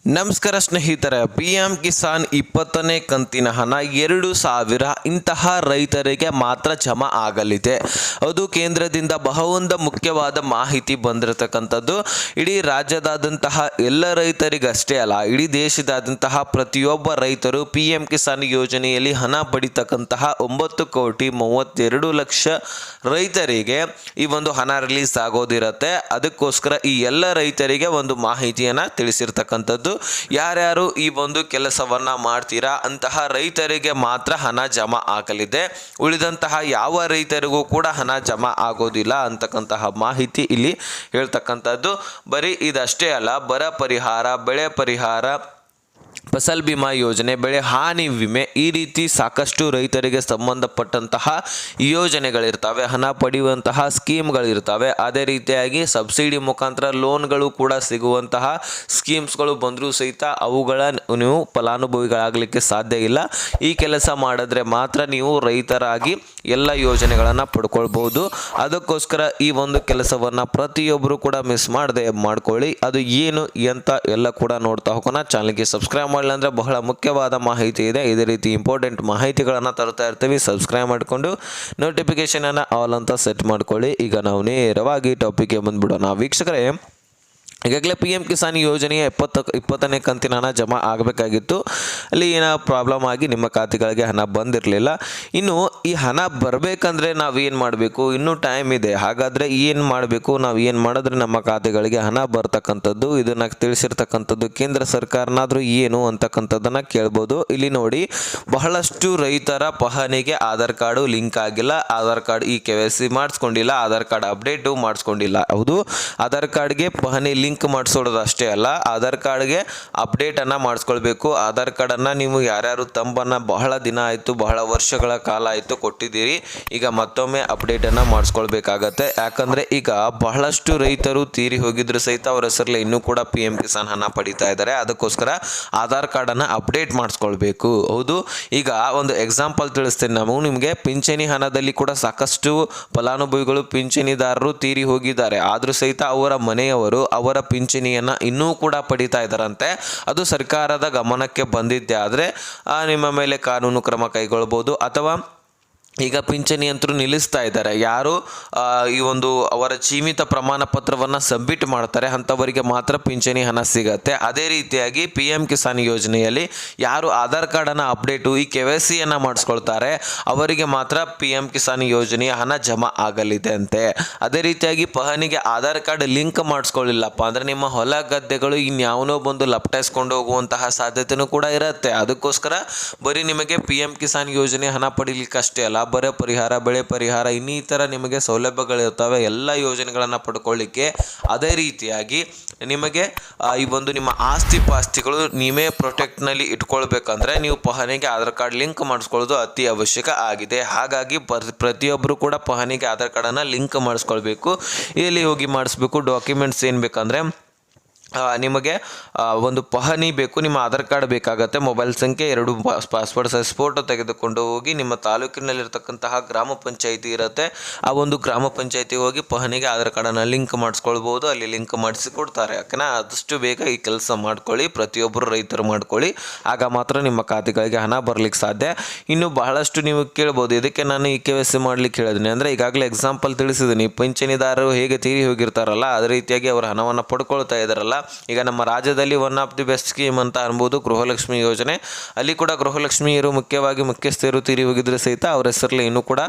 ನಮಸ್ಕಾರ ಸ್ನೇಹಿತರೆ, PM ಕಿಸಾನ್ 20ನೇ ಕಂತಿನ ಹಣ 2,000 ಇಂತಹ ರೈತರಿಗೆ ಮಾತ್ರ ಜಮಾ ಆಗಲಿದೆ. ಅದು ಕೇಂದ್ರದಿಂದ ಬಹುವೊಂದು ಮುಖ್ಯವಾದ ಮಾಹಿತಿ ಬಂದಿರತಕ್ಕಂಥದ್ದು. ಇಡೀ ರಾಜ್ಯದಾದಂತಹ ಎಲ್ಲ ರೈತರಿಗಷ್ಟೇ ಅಲ್ಲ, ಇಡೀ ದೇಶದಾದಂತಹ ಪ್ರತಿಯೊಬ್ಬ ರೈತರು PM ಕಿಸಾನ್ ಯೋಜನೆಯಲ್ಲಿ ಹಣ ಪಡಿತಕ್ಕಂತಹ 9,32,00,000 ರೈತರಿಗೆ ಈ ಒಂದು ಹಣ ರಿಲೀಸ್ ಆಗೋದಿರುತ್ತೆ. ಅದಕ್ಕೋಸ್ಕರ ಈ ಎಲ್ಲ ರೈತರಿಗೆ ಒಂದು ಮಾಹಿತಿಯನ್ನು ತಿಳಿಸಿರ್ತಕ್ಕಂಥದ್ದು. ಯಾರ್ಯಾರು ಈ ಒಂದು ಕೆಲಸವನ್ನ ಮಾಡ್ತೀರಾ ಅಂತಹ ರೈತರಿಗೆ ಮಾತ್ರ ಹಣ ಜಮಾ ಆಗಲಿದೆ. ಉಳಿದಂತಹ ಯಾವ ರೈತರಿಗೂ ಕೂಡ ಹಣ ಜಮಾ ಆಗೋದಿಲ್ಲ ಅಂತಕ್ಕಂತಹ ಮಾಹಿತಿ ಇಲ್ಲಿ ಹೇಳ್ತಕ್ಕಂಥದ್ದು. ಬರೀ ಇದಷ್ಟೇ ಅಲ್ಲ, ಬರ ಪರಿಹಾರ, ಬೆಳೆ ಪರಿಹಾರ, ಫಸಲ್ ಬಿಮಾ ಯೋಜನೆ, ಬೆಳೆ ಹಾನಿ ವಿಮೆ, ಈ ರೀತಿ ಸಾಕಷ್ಟು ರೈತರಿಗೆ ಸಂಬಂಧಪಟ್ಟಂತಹ ಯೋಜನೆಗಳಿರ್ತವೆ, ಹಣ ಪಡೆಯುವಂತಹ ಸ್ಕೀಮ್ಗಳಿರ್ತವೆ. ಅದೇ ರೀತಿಯಾಗಿ ಸಬ್ಸಿಡಿ ಮುಖಾಂತರ ಲೋನ್ಗಳು ಕೂಡ ಸಿಗುವಂತಹ ಸ್ಕೀಮ್ಸ್ಗಳು ಬಂದರೂ ಸಹಿತ ಅವುಗಳ ನೀವು ಫಲಾನುಭವಿಗಳಾಗಲಿಕ್ಕೆ ಸಾಧ್ಯ ಇಲ್ಲ. ಈ ಕೆಲಸ ಮಾಡಿದ್ರೆ ಮಾತ್ರ ನೀವು ರೈತರಾಗಿ ಎಲ್ಲ ಯೋಜನೆಗಳನ್ನು ಪಡ್ಕೊಳ್ಬೋದು. ಅದಕ್ಕೋಸ್ಕರ ಈ ಒಂದು ಕೆಲಸವನ್ನು ಪ್ರತಿಯೊಬ್ಬರು ಕೂಡ ಮಿಸ್ ಮಾಡದೆ ಮಾಡ್ಕೊಳ್ಳಿ. ಅದು ಏನು ಅಂತ ಎಲ್ಲ ಕೂಡ ನೋಡ್ತಾ ಹೋಗೋಣ. ಚಾನಲ್ಗೆ ಸಬ್ಸ್ಕ್ರೈಬ್ ಮಾಡಲಿಲ್ಲ ಅಂದರೆ ಬಹಳ ಮುಖ್ಯವಾದ ಮಾಹಿತಿ ಇದೆ. ಇದೇ ರೀತಿ ಇಂಪಾರ್ಟೆಂಟ್ ಮಾಹಿತಿಗಳನ್ನು ತರ್ತಾ ಇರ್ತೀವಿ. ಸಬ್ಸ್ಕ್ರೈಬ್ ಮಾಡಿಕೊಂಡು ನೋಟಿಫಿಕೇಶನನ್ನು ಆಲ್ ಅಂತ ಸೆಟ್ ಮಾಡ್ಕೊಳ್ಳಿ. ಈಗ ನಾವು ನೇರವಾಗಿ ಟಾಪಿಕ್ಗೆ ಬಂದ್ಬಿಡೋಣ. ವೀಕ್ಷಕರೇ, ಈಗಾಗಲೇ PM ಕಿಸಾನ್ ಯೋಜನೆಯ 20ನೇ ಕಂತಿನ ಹಣ ಜಮಾ ಆಗಬೇಕಾಗಿತ್ತು. ಅಲ್ಲಿ ಏನೋ ಪ್ರಾಬ್ಲಮ್ ಆಗಿ ನಿಮ್ಮ ಖಾತೆಗಳಿಗೆ ಹಣ ಬಂದಿರಲಿಲ್ಲ. ಇನ್ನು ಈ ಹಣ ಬರಬೇಕಂದ್ರೆ ನಾವೇನು ಮಾಡಬೇಕು? ಇನ್ನೂ ಟೈಮ್ ಇದೆ. ಹಾಗಾದರೆ ಏನು ಮಾಡಬೇಕು? ನಾವು ಏನು ಮಾಡಿದ್ರೆ ನಮ್ಮ ಖಾತೆಗಳಿಗೆ ಹಣ ಬರ್ತಕ್ಕಂಥದ್ದು? ಇದನ್ನು ತಿಳಿಸಿರ್ತಕ್ಕಂಥದ್ದು ಕೇಂದ್ರ ಸರ್ಕಾರನಾದರೂ ಏನು ಅಂತಕ್ಕಂಥದ್ದನ್ನು ಕೇಳ್ಬೋದು. ಇಲ್ಲಿ ನೋಡಿ, ಬಹಳಷ್ಟು ರೈತರ ಪಹಣಿಗೆ ಆಧಾರ್ ಕಾರ್ಡು ಲಿಂಕ್ ಆಗಿಲ್ಲ, ಆಧಾರ್ ಕಾರ್ಡ್ KYC ಮಾಡಿಸ್ಕೊಂಡಿಲ್ಲ, ಆಧಾರ್ ಕಾರ್ಡ್ ಅಪ್ಡೇಟು ಮಾಡಿಸ್ಕೊಂಡಿಲ್ಲ. ಹೌದು, ಆಧಾರ್ ಕಾರ್ಡ್ಗೆ ಪಹಣಿ ಲಿಂಕ್ ಮಾಡಿಸೋದು ಅಷ್ಟೇ ಅಲ್ಲ, ಆಧಾರ್ ಕಾರ್ಡ್ಗೆ ಅಪ್ಡೇಟನ್ನು ಮಾಡಿಸ್ಕೊಳ್ಬೇಕು. ಆಧಾರ್ ಕಾರ್ಡನ್ನು ನೀವು ಯಾರ್ಯಾರು ತಂಬನ್ನು ಬಹಳ ದಿನ ಆಯಿತು, ಬಹಳ ವರ್ಷಗಳ ಕಾಲ ಆಯಿತು ಕೊಟ್ಟಿದ್ದೀರಿ, ಈಗ ಮತ್ತೊಮ್ಮೆ ಅಪ್ಡೇಟನ್ನು ಮಾಡಿಸ್ಕೊಳ್ಬೇಕಾಗತ್ತೆ. ಯಾಕಂದರೆ ಈಗ ಬಹಳಷ್ಟು ರೈತರು ತೀರಿ ಹೋಗಿದ್ರು ಸಹಿತ ಅವರ ಹೆಸರಲ್ಲಿ ಇನ್ನೂ ಕೂಡ PM ಕಿಸಾನ್ ಹಣ ಪಡಿತಾ ಇದ್ದಾರೆ. ಅದಕ್ಕೋಸ್ಕರ ಆಧಾರ್ ಕಾರ್ಡನ್ನು ಅಪ್ಡೇಟ್ ಮಾಡಿಸ್ಕೊಳ್ಬೇಕು. ಹೌದು, ಈಗ ಒಂದು ಎಕ್ಸಾಂಪಲ್ ತಿಳಿಸ್ತೇನೆ. ನಾವು ನಿಮಗೆ ಪಿಂಚಣಿ ಹಣದಲ್ಲಿ ಕೂಡ ಸಾಕಷ್ಟು ಫಲಾನುಭವಿಗಳು ಪಿಂಚಣಿದಾರರು ತೀರಿ ಹೋಗಿದ್ದಾರೆ. ಆದರೂ ಸಹಿತ ಅವರ ಮನೆಯವರು ಅವರ ಪಿಂಚಣಿಯನ್ನು ಇನ್ನೂ ಕೂಡ ಪಡಿತಾ ಇದ್ದಾರಂತೆ. ಅದು ಸರ್ಕಾರದ ಗಮನಕ್ಕೆ ಬಂದಿದ್ದೆ ಆದರೆ ನಿಮ್ಮ ಮೇಲೆ ಕಾನೂನು ಕ್ರಮ ಕೈಗೊಳ್ಬೋದು. ಅಥವಾ ಈಗ ಪಿಂಚಣಿ ಅಂತರೂ ನಿಲ್ಲಿಸ್ತಾ ಇದ್ದಾರೆ. ಯಾರು ಈ ಒಂದು ಅವರ ಜೀವಿತ ಪ್ರಮಾಣ ಪತ್ರವನ್ನು ಸಬ್ಮಿಟ್ ಮಾಡ್ತಾರೆ ಅಂಥವರಿಗೆ ಮಾತ್ರ ಪಿಂಚಣಿ ಹಣ ಸಿಗತ್ತೆ. ಅದೇ ರೀತಿಯಾಗಿ PM ಕಿಸಾನ್ ಯೋಜನೆಯಲ್ಲಿ ಯಾರು ಆಧಾರ್ ಕಾರ್ಡನ್ನು ಅಪ್ಡೇಟು KYCಯನ್ನು ಮಾಡಿಸ್ಕೊಳ್ತಾರೆ ಅವರಿಗೆ ಮಾತ್ರ PM ಕಿಸಾನ್ ಯೋಜನೆಯ ಹಣ ಜಮಾ ಆಗಲಿದೆ ಅಂತೆ. ಅದೇ ರೀತಿಯಾಗಿ ಪಹಣಿಗೆ ಆಧಾರ್ ಕಾರ್ಡ್ ಲಿಂಕ್ ಮಾಡಿಸ್ಕೊಳ್ಳಿಲ್ಲಪ್ಪ ಅಂದರೆ ನಿಮ್ಮ ಹೊಲ ಗದ್ದೆಗಳು ಇನ್ಯಾವನೋ ಬಂದು ಲಪಟಾಯಿಸ್ಕೊಂಡು ಹೋಗುವಂತಹ ಸಾಧ್ಯತೆಯೂ ಕೂಡ ಇರುತ್ತೆ. ಅದಕ್ಕೋಸ್ಕರ ಬರೀ ನಿಮಗೆ PM ಕಿಸಾನ್ ಯೋಜನೆ ಹಣ ಪಡೀಲಿಕ್ಕೆ ಅಷ್ಟೇ ಅಲ್ಲ, ಬರ ಪರಿಹಾರ, ಬೆಳೆ ಪರಿಹಾರ, ಇನ್ನಿತರ ನಿಮಗೆ ಸೌಲಭ್ಯಗಳಿರ್ತವೆ ಎಲ್ಲ ಯೋಜನೆಗಳನ್ನು ಪಡ್ಕೊಳ್ಳಿಕ್ಕೆ. ಅದೇ ರೀತಿಯಾಗಿ ನಿಮಗೆ ಈ ಒಂದು ನಿಮ್ಮ ಆಸ್ತಿ ಪಾಸ್ತಿಗಳು ನೀವೇ ಪ್ರೊಟೆಕ್ಟ್ನಲ್ಲಿ ಇಟ್ಕೊಳ್ಬೇಕಂದ್ರೆ ನೀವು ಪಹಣಿಗೆ ಆಧಾರ್ ಕಾರ್ಡ್ ಲಿಂಕ್ ಮಾಡಿಸ್ಕೊಳ್ಳೋದು ಅತಿ ಅವಶ್ಯಕ ಆಗಿದೆ. ಹಾಗಾಗಿ ಪ್ರತಿಯೊಬ್ಬರು ಕೂಡ ಪಹಣಿಗೆ ಆಧಾರ್ ಕಾರ್ಡನ್ನು ಲಿಂಕ್ ಮಾಡಿಸ್ಕೊಳ್ಬೇಕು. ಎಲ್ಲಿ ಹೋಗಿ ಮಾಡಿಸ್ಬೇಕು? ಡಾಕ್ಯುಮೆಂಟ್ಸ್ ಏನು ಬೇಕಂದರೆ ನಿಮಗೆ ಒಂದು ಪಹಣಿ ಬೇಕು, ನಿಮ್ಮ ಆಧಾರ್ ಕಾರ್ಡ್ ಬೇಕಾಗತ್ತೆ, ಮೊಬೈಲ್ ಸಂಖ್ಯೆ, 2 ಪಾಸ್ಪೋರ್ಟ್ ಸೈಜ್ ಫೋಟೋ ತೆಗೆದುಕೊಂಡು ಹೋಗಿ ನಿಮ್ಮ ತಾಲೂಕಿನಲ್ಲಿರ್ತಕ್ಕಂತಹ ಗ್ರಾಮ ಪಂಚಾಯಿತಿ ಇರುತ್ತೆ, ಆ ಒಂದು ಗ್ರಾಮ ಪಂಚಾಯಿತಿಗೆ ಹೋಗಿ ಪಹಣಿಗೆ ಆಧಾರ್ ಕಾರ್ಡನ್ನು ಲಿಂಕ್ ಮಾಡಿಸ್ಕೊಳ್ಬೋದು. ಅಲ್ಲಿ ಲಿಂಕ್ ಮಾಡಿಸಿ ಕೊಡ್ತಾರೆ. ಯಾಕಂದರೆ ಆದಷ್ಟು ಬೇಗ ಈ ಕೆಲಸ ಮಾಡ್ಕೊಳ್ಳಿ, ಪ್ರತಿಯೊಬ್ಬರು ರೈತರು ಮಾಡ್ಕೊಳ್ಳಿ. ಆಗ ಮಾತ್ರ ನಿಮ್ಮ ಖಾತೆಗಳಿಗೆ ಹಣ ಬರಲಿಕ್ಕೆ ಸಾಧ್ಯ. ಇನ್ನು ಬಹಳಷ್ಟು ನೀವು ಕೇಳ್ಬೋದು, ಇದಕ್ಕೆ ನಾನು KYC ಮಾಡ್ಲಿಕ್ಕೆ ಹೇಳಿದ್ದೀನಿ ಅಂದರೆ ಈಗಾಗಲೇ ಎಕ್ಸಾಂಪಲ್ ತಿಳಿಸಿದ್ದೀನಿ. ಪಿಂಚಣಿದಾರರು ಹೇಗೆ ತೀರಿ ಹೋಗಿರ್ತಾರಲ್ಲ ಅದೇ ರೀತಿಯಾಗಿ ಅವರ ಹಣವನ್ನು ಪಡ್ಕೊಳ್ತಾ ಇದ್ದಾರಲ್ಲ. ಈಗ ನಮ್ಮ ರಾಜ್ಯದಲ್ಲಿ one of the best scheme ಅಂತ ಅನ್ಬೋದು ಗೃಹಲಕ್ಷ್ಮಿ ಯೋಜನೆ. ಅಲ್ಲಿ ಕೂಡ ಗೃಹಲಕ್ಷ್ಮಿಯರು ಮುಖ್ಯವಾಗಿ ಮುಖ್ಯಸ್ಥರು ತೀರಿ ಹೋಗಿದ್ರೆ ಸಹಿತ ಅವರ ಹೆಸರಲ್ಲಿ ಇನ್ನೂ ಕೂಡ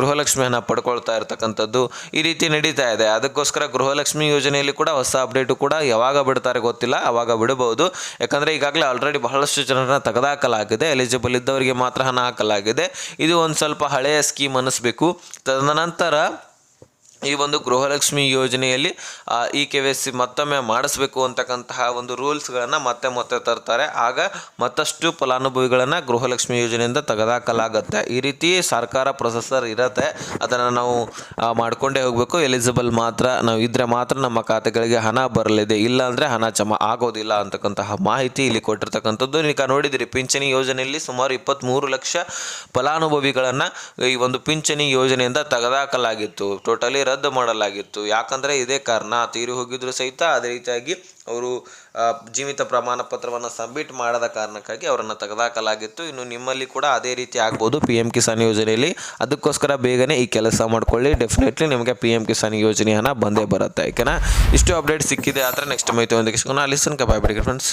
ಗೃಹಲಕ್ಷ್ಮಿ ಹಣ ಪಡ್ಕೊಳ್ತಾ ಇರ್ತಕ್ಕಂಥದ್ದು ಈ ರೀತಿ ನಡೀತಾ ಇದೆ. ಅದಕ್ಕೋಸ್ಕರ ಗೃಹಲಕ್ಷ್ಮಿ ಯೋಜನೆಯಲ್ಲಿ ಕೂಡ ಹೊಸ ಅಪ್ಡೇಟು ಕೂಡ ಯಾವಾಗ ಬಿಡ್ತಾರೆ ಗೊತ್ತಿಲ್ಲ, ಆವಾಗ ಬಿಡಬಹುದು. ಯಾಕಂದರೆ ಈಗಾಗಲೇ ಆಲ್ರೆಡಿ ಬಹಳಷ್ಟು ಜನರನ್ನ ತೆಗೆದುಹಾಕಲಾಗಿದೆ. ಎಲಿಜಿಬಲ್ ಇದ್ದವರಿಗೆ ಮಾತ್ರ ಹಣ ಹಾಕಲಾಗಿದೆ. ಇದು ಒಂದು ಸ್ವಲ್ಪ ಹಳೆಯ ಸ್ಕೀಮ್ ಅನ್ನಿಸ್ಬೇಕು. ತದನಂತರ ಈ ಒಂದು ಗೃಹಲಕ್ಷ್ಮಿ ಯೋಜನೆಯಲ್ಲಿ KYC ಮತ್ತೊಮ್ಮೆ ಮಾಡಿಸ್ಬೇಕು ಅಂತಕ್ಕಂತಹ ಒಂದು ರೂಲ್ಸ್ಗಳನ್ನು ಮತ್ತೆ ತರ್ತಾರೆ. ಆಗ ಮತ್ತಷ್ಟು ಫಲಾನುಭವಿಗಳನ್ನು ಗೃಹಲಕ್ಷ್ಮಿ ಯೋಜನೆಯಿಂದ ತೆಗೆದುಹಾಕಲಾಗುತ್ತೆ. ಈ ರೀತಿ ಸರ್ಕಾರ ಪ್ರೊಸೆಸರ್ ಇರುತ್ತೆ, ಅದನ್ನು ನಾವು ಮಾಡಿಕೊಂಡೇ ಹೋಗಬೇಕು. ಎಲಿಜಿಬಲ್ ಮಾತ್ರ ನಾವು ಇದ್ದರೆ ಮಾತ್ರ ನಮ್ಮ ಖಾತೆಗಳಿಗೆ ಹಣ ಬರಲಿದೆ, ಇಲ್ಲ ಅಂದರೆ ಹಣ ಜಮಾ ಆಗೋದಿಲ್ಲ ಅಂತಕ್ಕಂತಹ ಮಾಹಿತಿ ಇಲ್ಲಿ ಕೊಟ್ಟಿರ್ತಕ್ಕಂಥದ್ದು. ಈಗ ನೋಡಿದಿರಿ, ಪಿಂಚಣಿ ಯೋಜನೆಯಲ್ಲಿ ಸುಮಾರು 23 ಲಕ್ಷ ಫಲಾನುಭವಿಗಳನ್ನು ಈ ಒಂದು ಪಿಂಚಣಿ ಯೋಜನೆಯಿಂದ ತೆಗೆದುಹಾಕಲಾಗಿತ್ತು. ಟೋಟಲಿ ರದ್ದು ಮಾಡಲಾಗಿತ್ತು. ಯಾಕಂದರೆ ಇದೇ ಕಾರಣ, ತೀರಿ ಹೋಗಿದ್ರು ಸಹಿತ ಅದೇ ರೀತಿಯಾಗಿ ಅವರು ಜೀವಿತ ಪ್ರಮಾಣ ಪತ್ರವನ್ನು ಸಬ್ಮಿಟ್ ಮಾಡದ ಕಾರಣಕ್ಕಾಗಿ ಅವರನ್ನು ತೆಗೆದುಹಾಕಲಾಗಿತ್ತು. ಇನ್ನು ನಿಮ್ಮಲ್ಲಿ ಕೂಡ ಅದೇ ರೀತಿ ಆಗ್ಬೋದು PM ಕಿಸಾನ್ ಯೋಜನೆಯಲ್ಲಿ. ಅದಕ್ಕೋಸ್ಕರ ಬೇಗನೆ ಈ ಕೆಲಸ ಮಾಡ್ಕೊಳ್ಳಿ. ಡೆಫಿನೆಟ್ಲಿ ನಿಮಗೆ PM ಕಿಸಾನ್ ಯೋಜನೆ ಹಣ ಬಂದೇ ಬರುತ್ತೆ. ಓಕೆನಾ? ಇಷ್ಟು ಅಪ್ಡೇಟ್ ಸಿಕ್ಕಿದೆ. ಆದರೆ ನೆಕ್ಸ್ಟ್ ಮಾಹಿತಿ ಒಂದಕ್ಕೆ ಸಿಗೋಣ. ಅಲ್ಲಿ ತನಕ ಬಾಯ್ ಬಿಡಿ ಫ್ರೆಂಡ್ಸ್.